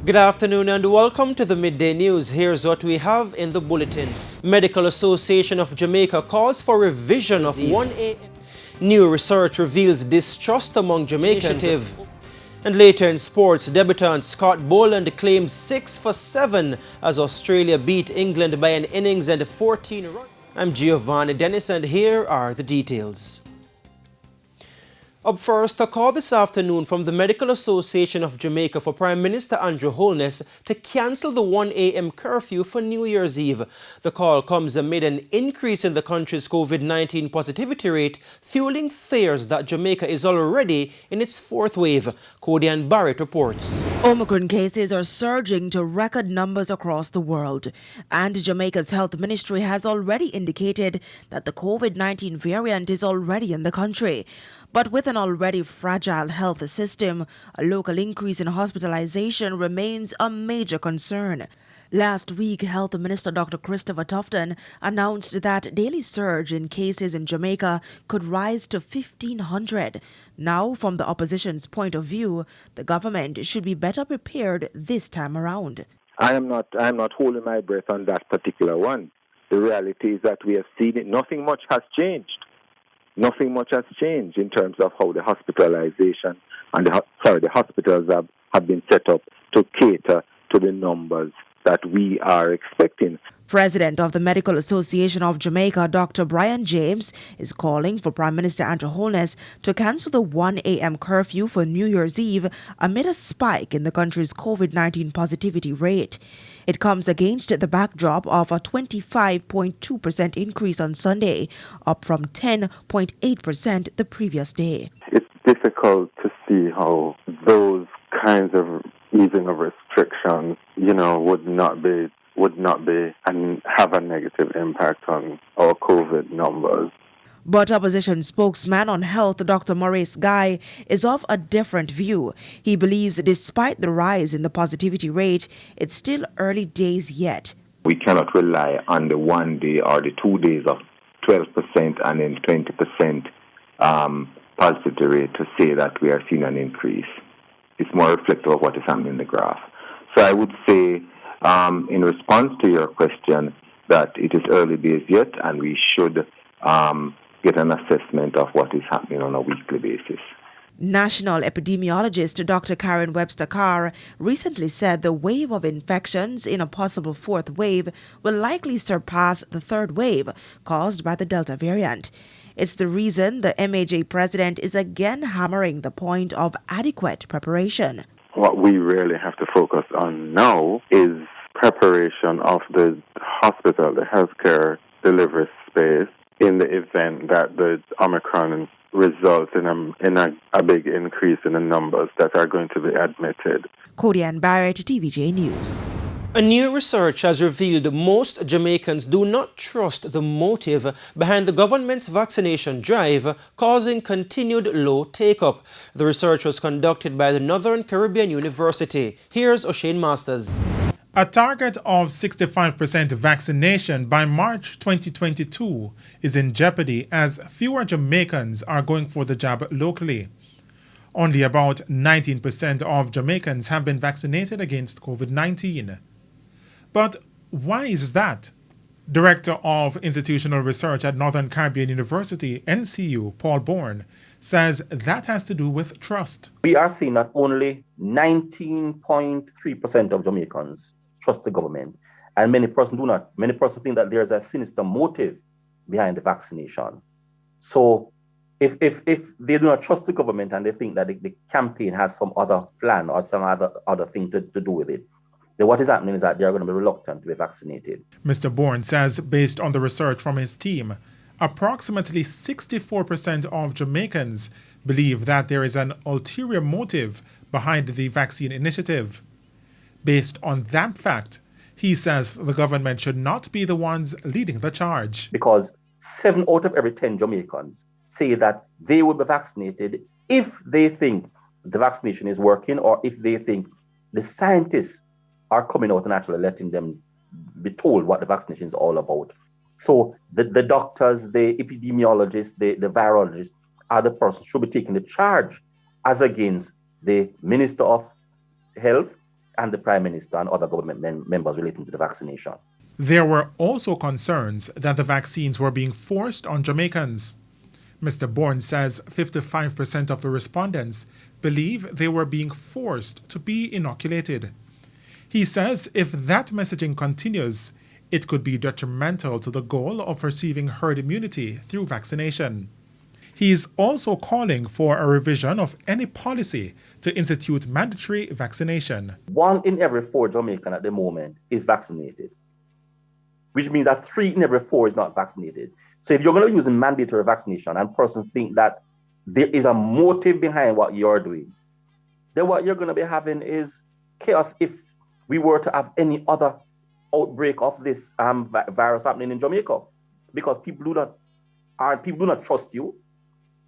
Good afternoon and welcome to the Midday News. Here's what we have in the bulletin. Medical Association of Jamaica calls for revision of 1am. New research reveals distrust among Jamaicans. And later in sports, debutant Scott Boland claims 6 for 7 as Australia beat England by an innings and 14 runs. I'm Giovanni Dennis and here are the details. Up first, a call this afternoon from the Medical Association of Jamaica for Prime Minister Andrew Holness to cancel the 1 a.m. curfew for New Year's Eve. The call comes amid an increase in the country's COVID-19 positivity rate, fueling fears that Jamaica is already in its fourth wave. Cody and Barrett reports. Omicron cases are surging to record numbers across the world, and Jamaica's health ministry has already indicated that the COVID-19 variant is already in the country. But with an already fragile health system, a local increase in hospitalization remains a major concern. Last week, Health Minister Dr. Christopher Tufton announced that daily surge in cases in Jamaica could rise to 1,500. Now, from the opposition's point of view, the government should be better prepared this time around. I am not holding my breath on that particular one. The reality is that we have seen it. Nothing much has changed. Nothing much has changed in terms of how the hospitalization and the hospitals have been set up to cater to the numbers that we are expecting. President of the Medical Association of Jamaica, Dr. Brian James, is calling for Prime Minister Andrew Holness to cancel the 1 a.m. curfew for New Year's Eve amid a spike in the country's COVID-19 positivity rate. It comes against the backdrop of a 25.2% increase on Sunday, up from 10.8% the previous day. It's difficult to see how those kinds of easing of restrictions, would not be and have a negative impact on our COVID numbers. But opposition spokesman on health, Dr. Maurice Guy, is of a different view. He believes despite the rise in the positivity rate, it's still early days yet. We cannot rely on the 1 day or the 2 days of 12% and then 20% positivity rate to say that we are seeing an increase. It's more reflective of what is happening in the graph. So I would say, in response to your question, that it is early days yet, and we should get an assessment of what is happening on a weekly basis. National epidemiologist Dr. Karen Webster Carr recently said the wave of infections in a possible fourth wave will likely surpass the third wave caused by the Delta variant. It's the reason the MAJ president is again hammering the point of adequate preparation. What we really have to focus on now is preparation of the hospital, the healthcare delivery space, in the event that the Omicron results in a big increase in the numbers that are going to be admitted. Cody and Barrett, TVJ News. A new research has revealed most Jamaicans do not trust the motive behind the government's vaccination drive, causing continued low take-up. The research was conducted by the Northern Caribbean University. Here's O'Shane Masters. A target of 65% vaccination by March 2022 is in jeopardy as fewer Jamaicans are going for the jab locally. Only about 19% of Jamaicans have been vaccinated against COVID-19. But why is that? Director of Institutional Research at Northern Caribbean University, NCU, Paul Bourne, says that has to do with trust. We are seeing that only 19.3% of Jamaicans trust the government, and many persons do not. Many persons think that there's a sinister motive behind the vaccination. So if they do not trust the government and they think that the campaign has some other plan or some other thing to do with it, then what is happening is that they are going to be reluctant to be vaccinated. Mr. Bourne says, based on the research from his team, approximately 64% of Jamaicans believe that there is an ulterior motive behind the vaccine initiative. Based on that fact, he says the government should not be the ones leading the charge. Because 7 out of every 10 Jamaicans say that they will be vaccinated if they think the vaccination is working or if they think the scientists are coming out and actually letting them be told what the vaccination is all about. So the doctors, the epidemiologists, the virologists are the persons who should be taking the charge as against the Minister of Health and the Prime Minister and other government members relating to the vaccination. There were also concerns that the vaccines were being forced on Jamaicans. Mr. Bourne says 55% of the respondents believe they were being forced to be inoculated. He says if that messaging continues, it could be detrimental to the goal of receiving herd immunity through vaccination. He is also calling for a revision of any policy to institute mandatory vaccination. 1 in every 4 Jamaicans at the moment is vaccinated, which means that 3 in every 4 is not vaccinated. So if you're going to use a mandatory vaccination and persons think that there is a motive behind what you're doing, then what you're going to be having is chaos if we were to have any other outbreak of this virus happening in Jamaica, because people do not trust you.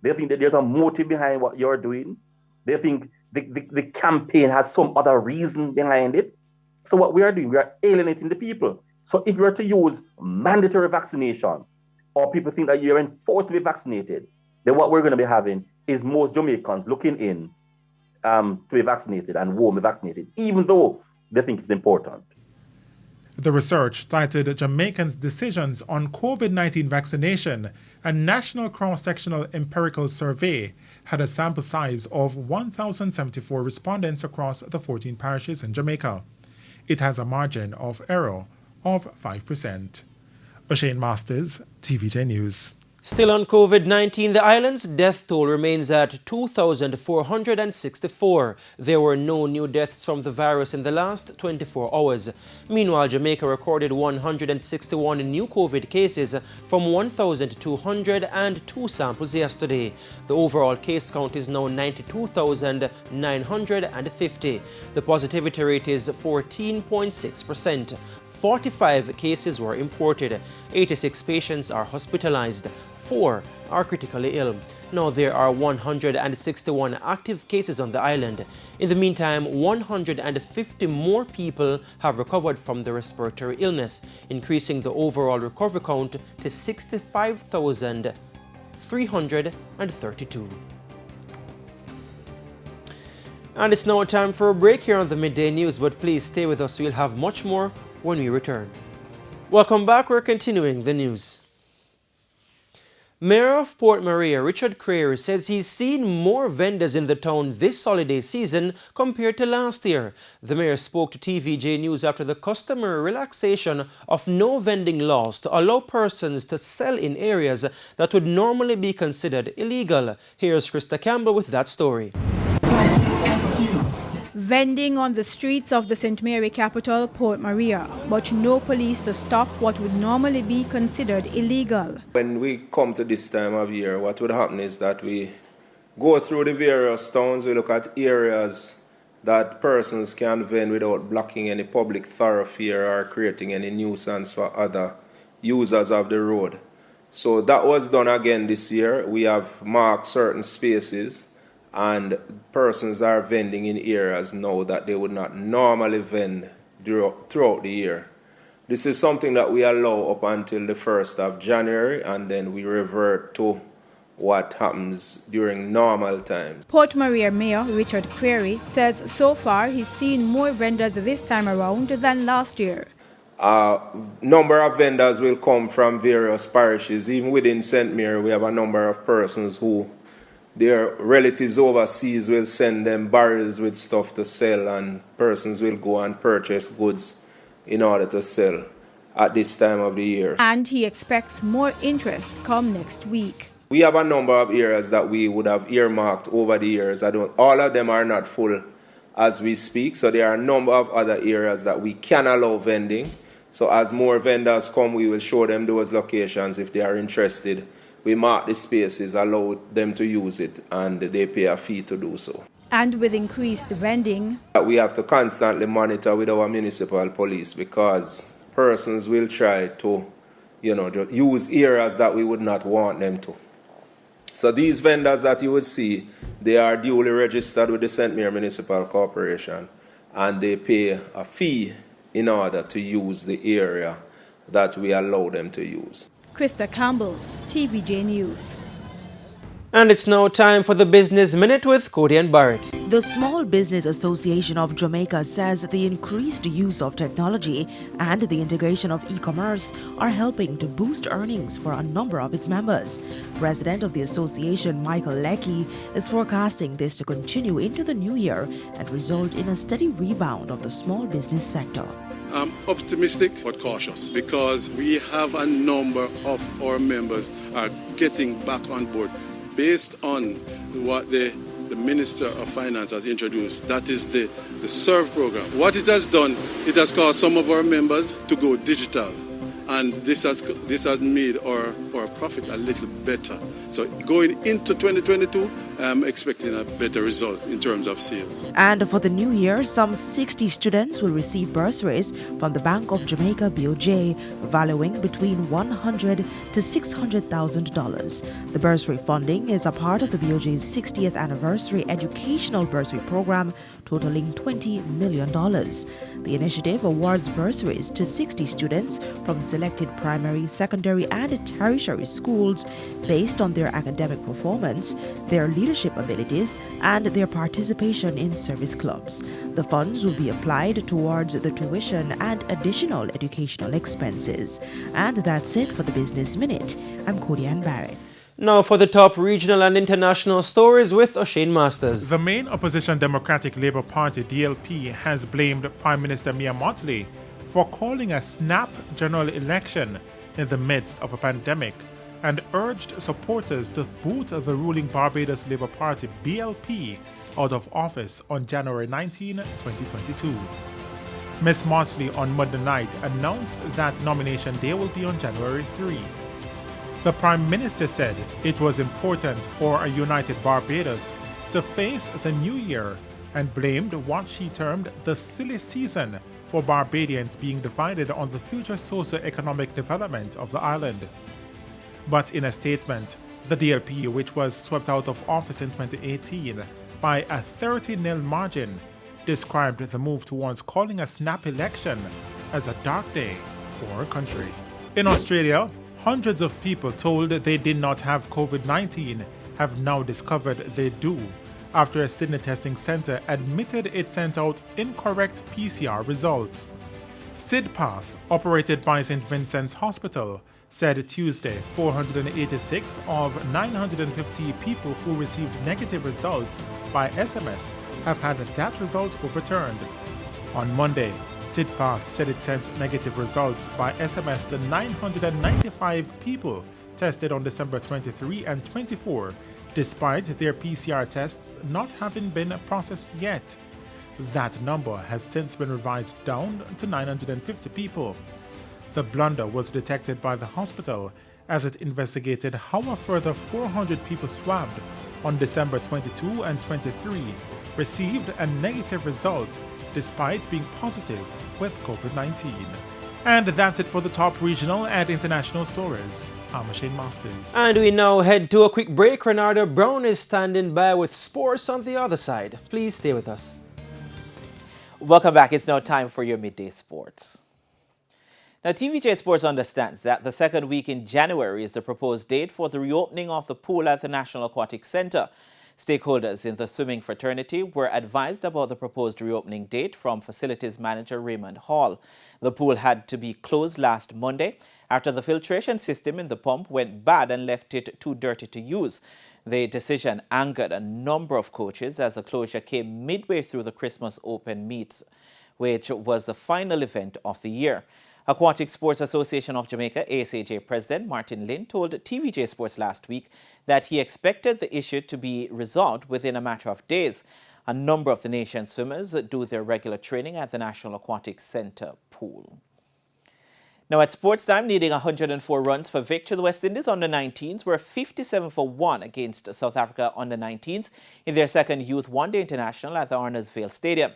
They think that there's a motive behind what you're doing. They think the campaign has some other reason behind it. So what we are doing, we are alienating the people. So if you were to use mandatory vaccination, or people think that you're enforced to be vaccinated, then what we're going to be having is most Jamaicans looking in to be vaccinated and won't be vaccinated, even though they think it's important. The research titled Jamaicans' Decisions on COVID-19 Vaccination, a national cross-sectional empirical survey, had a sample size of 1,074 respondents across the 14 parishes in Jamaica. It has a margin of error of 5%. O'Shane Masters, TVJ News. Still on COVID-19, the island's death toll remains at 2,464. There were no new deaths from the virus in the last 24 hours. Meanwhile, Jamaica recorded 161 new COVID cases from 1,202 samples yesterday. The overall case count is now 92,950. The positivity rate is 14.6%. 45 cases were imported. 86 patients are hospitalized. 4 are critically ill. Now there are 161 active cases on the island. In the meantime, 150 more people have recovered from the respiratory illness, increasing the overall recovery count to 65,332. And it's now time for a break here on the Midday News, but please stay with us. We'll have much more when we return. Welcome back. We're continuing the news. Mayor of Port Maria, Richard Creary, says he's seen more vendors in the town this holiday season compared to last year. The mayor spoke to TVJ News after the customary relaxation of no vending laws to allow persons to sell in areas that would normally be considered illegal. Here's Krista Campbell with that story. Vending on the streets of the St. Mary capital, Port Maria, but no police to stop what would normally be considered illegal. When we come to this time of year, what would happen is that we go through the various towns, we look at areas that persons can vend without blocking any public thoroughfare or creating any nuisance for other users of the road. So that was done again this year. We have marked certain spaces, and persons are vending in areas now that they would not normally vend throughout the year. This is something that we allow up until the 1st of January, and then we revert to what happens during normal times. Port Maria Mayor Richard Creary says so far he's seen more vendors this time around than last year. Number of vendors will come from various parishes. Even within St. Mary, we have a number of persons who their relatives overseas will send them barrels with stuff to sell, and persons will go and purchase goods in order to sell at this time of the year. And he expects more interest come next week. We have a number of areas that we would have earmarked over the years. All of them are not full as we speak, so there are a number of other areas that we can allow vending. So as more vendors come, we will show them those locations if they are interested. We mark the spaces, allow them to use it, and they pay a fee to do so. And with increased vending, we have to constantly monitor with our municipal police, because persons will try to, use areas that we would not want them to. So these vendors that you would see, they are duly registered with the St. Mary Municipal Corporation, and they pay a fee in order to use the area that we allow them to use. Krista Campbell, TVJ News. And it's now time for the Business Minute with Cody and Barrett. The Small Business Association of Jamaica says the increased use of technology and the integration of e-commerce are helping to boost earnings for a number of its members. President of the association, Michael Leckie, is forecasting this to continue into the new year and result in a steady rebound of the small business sector. I'm optimistic but cautious because we have a number of our members are getting back on board based on what the Minister of Finance has introduced. That is the SERVE program. What it has done, it has caused some of our members to go digital. And this has made our profit a little better. So going into 2022, I'm expecting a better result in terms of sales. And for the new year, some 60 students will receive bursaries from the Bank of Jamaica BOJ, valuing between $100,000 to $600,000. The bursary funding is a part of the BOJ's 60th anniversary educational bursary program, totaling $20 million. The initiative awards bursaries to 60 students from selected primary, secondary, and tertiary schools based on their academic performance, their leadership abilities, and their participation in service clubs. The funds will be applied towards the tuition and additional educational expenses. And that's it for the Business Minute. I'm Cody Ann Barrett. Now for the top regional and international stories with O'Shane Masters. The main opposition Democratic Labour Party, DLP, has blamed Prime Minister Mia Mottley for calling a snap general election in the midst of a pandemic and urged supporters to boot the ruling Barbados Labour Party, BLP, out of office on January 19, 2022. Ms. Mottley on Monday night announced that nomination day will be on January 3. The Prime Minister said it was important for a united Barbados to face the new year and blamed what she termed the silly season for Barbadians being divided on the future socio-economic development of the island. But in a statement, the DLP, which was swept out of office in 2018 by a 30-0 margin, described the move towards calling a snap election as a dark day for our country. In Australia, hundreds of people told they did not have COVID-19 have now discovered they do, after a Sydney testing centre admitted it sent out incorrect PCR results. SidPath, operated by St. Vincent's Hospital, said Tuesday 486 of 950 people who received negative results by SMS have had that result overturned. On Monday, SidPath said it sent negative results by SMS to 995 people tested on December 23 and 24, despite their PCR tests not having been processed yet. That number has since been revised down to 950 people. The blunder was detected by the hospital as it investigated how a further 400 people swabbed on December 22 and 23 received a negative result despite being positive with COVID-19. And that's it for the top regional and international stories. I'm O'Shane Masters. And we now head to a quick break. Renardo Brown is standing by with sports on the other side. Please stay with us. Welcome back. It's now time for your midday sports. Now, TVJ Sports understands that the second week in January is the proposed date for the reopening of the pool at the National Aquatic Centre. Stakeholders in the swimming fraternity were advised about the proposed reopening date from facilities manager Raymond Hall. The pool had to be closed last Monday after the filtration system in the pump went bad and left it too dirty to use. The decision angered a number of coaches as the closure came midway through the Christmas Open meets, which was the final event of the year. Aquatic Sports Association of Jamaica, ASAJ President Martin Lynn told TVJ Sports last week that he expected the issue to be resolved within a matter of days. A number of the nation's swimmers do their regular training at the National Aquatic Centre pool. Now at sports time, needing 104 runs for victory, the West Indies under-19s were 57 for 1 against South Africa under-19s in their second Youth One Day International at the Arnors Vale Stadium.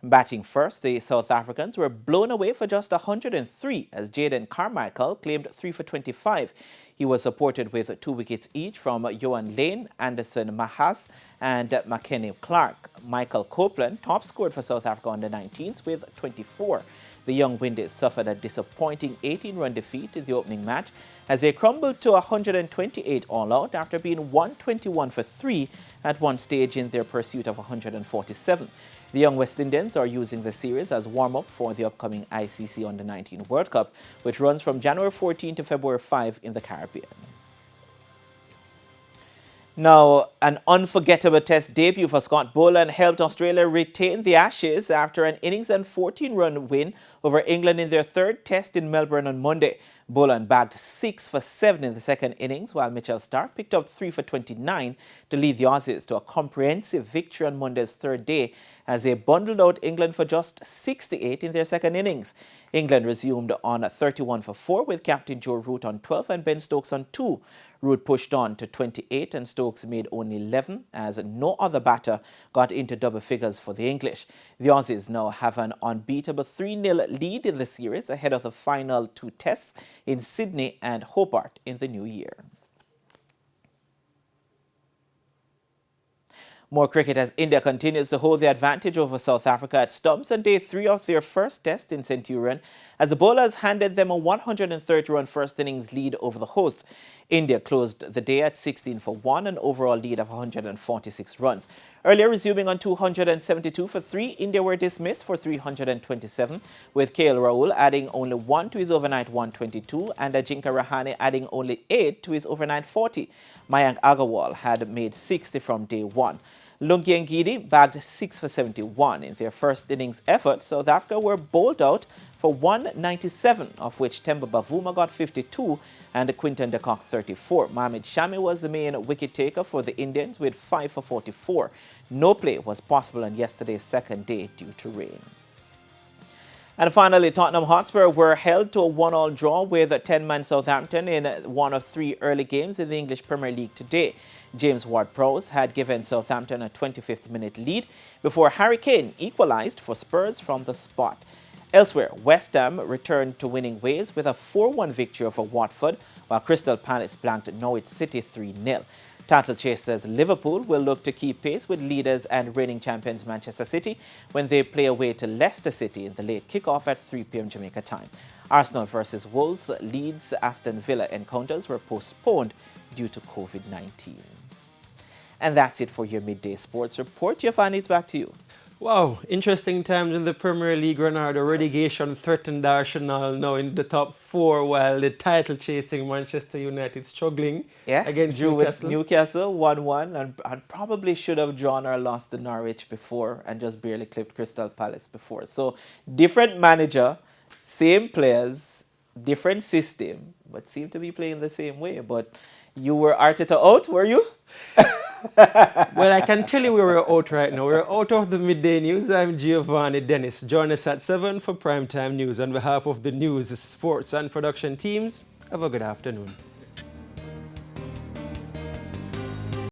Batting first, the South Africans were blown away for just 103 as Jaden Carmichael claimed 3 for 25. He was supported with 2 wickets each from Johan Lane, Anderson Mahas and McKenny Clark. Michael Copeland top scored for South Africa under 19s with 24. The Young Windies suffered a disappointing 18-run defeat in the opening match as they crumbled to 128 all-out after being 121 for 3 at one stage in their pursuit of 147. The young West Indians are using the series as warm-up for the upcoming ICC Under-19 World Cup, which runs from January 14 to February 5 in the Caribbean. Now, an unforgettable Test debut for Scott Boland helped Australia retain the Ashes after an innings and 14-run win over England in their third Test in Melbourne on Monday. Boland bagged 6 for 7 in the second innings, while Mitchell Starc picked up 3 for 29 to lead the Aussies to a comprehensive victory on Monday's third day as they bundled out England for just 68 in their second innings. England resumed on 31 for 4 with captain Joe Root on 12 and Ben Stokes on 2. Root pushed on to 28 and Stokes made only 11 as no other batter got into double figures for the English. The Aussies now have an unbeatable 3-0 lead in the series ahead of the final 2 tests in Sydney and Hobart in the new year. More cricket as India continues to hold the advantage over South Africa at stumps on day 3 of their first test in Centurion as the bowlers handed them a 130-run first innings lead over the hosts. India closed the day at 16 for 1, an overall lead of 146 runs. Earlier resuming on 272 for 3, India were dismissed for 327, with KL Rahul adding only 1 to his overnight 122 and Ajinkya Rahane adding only 8 to his overnight 40. Mayank Agarwal had made 60 from day 1. Lungi and Gidi bagged 6 for 71 in their first innings effort. South Africa were bowled out for 197, of which Temba Bavuma got 52 and Quinton de Kock 34. Mohamed Shami was the main wicket taker for the Indians with 5 for 44. No play was possible on yesterday's second day due to rain. And finally, Tottenham Hotspur were held to a 1-1 draw with 10-man Southampton in one of 3 early games in the English Premier League today. James Ward-Prowse had given Southampton a 25th minute lead before Harry Kane equalised for Spurs from the spot. Elsewhere, West Ham returned to winning ways with a 4-1 victory over Watford, while Crystal Palace blanked Norwich City 3-0. Title chasers Liverpool will look to keep pace with leaders and reigning champions Manchester City when they play away to Leicester City in the late kickoff at 3 p.m. Jamaica time. Arsenal versus Wolves, Leeds, Aston Villa encounters were postponed due to COVID-19. And that's it for your Midday Sports Report. Giovanni, it's back to you. Wow, interesting times in the Premier League. Renard, the relegation threatened Arsenal now in the top 4, while the title-chasing Manchester United struggling against Newcastle. Newcastle 1-1 and probably should have drawn or lost to Norwich before and just barely clipped Crystal Palace before. So different manager, same players, different system, but seem to be playing the same way. But you were Arteta out, were you? Well, I can tell you we were out right now. We're out of the Midday News. I'm Giovanni Dennis. Join us at 7 for Primetime News. On behalf of the news, sports and production teams, have a good afternoon.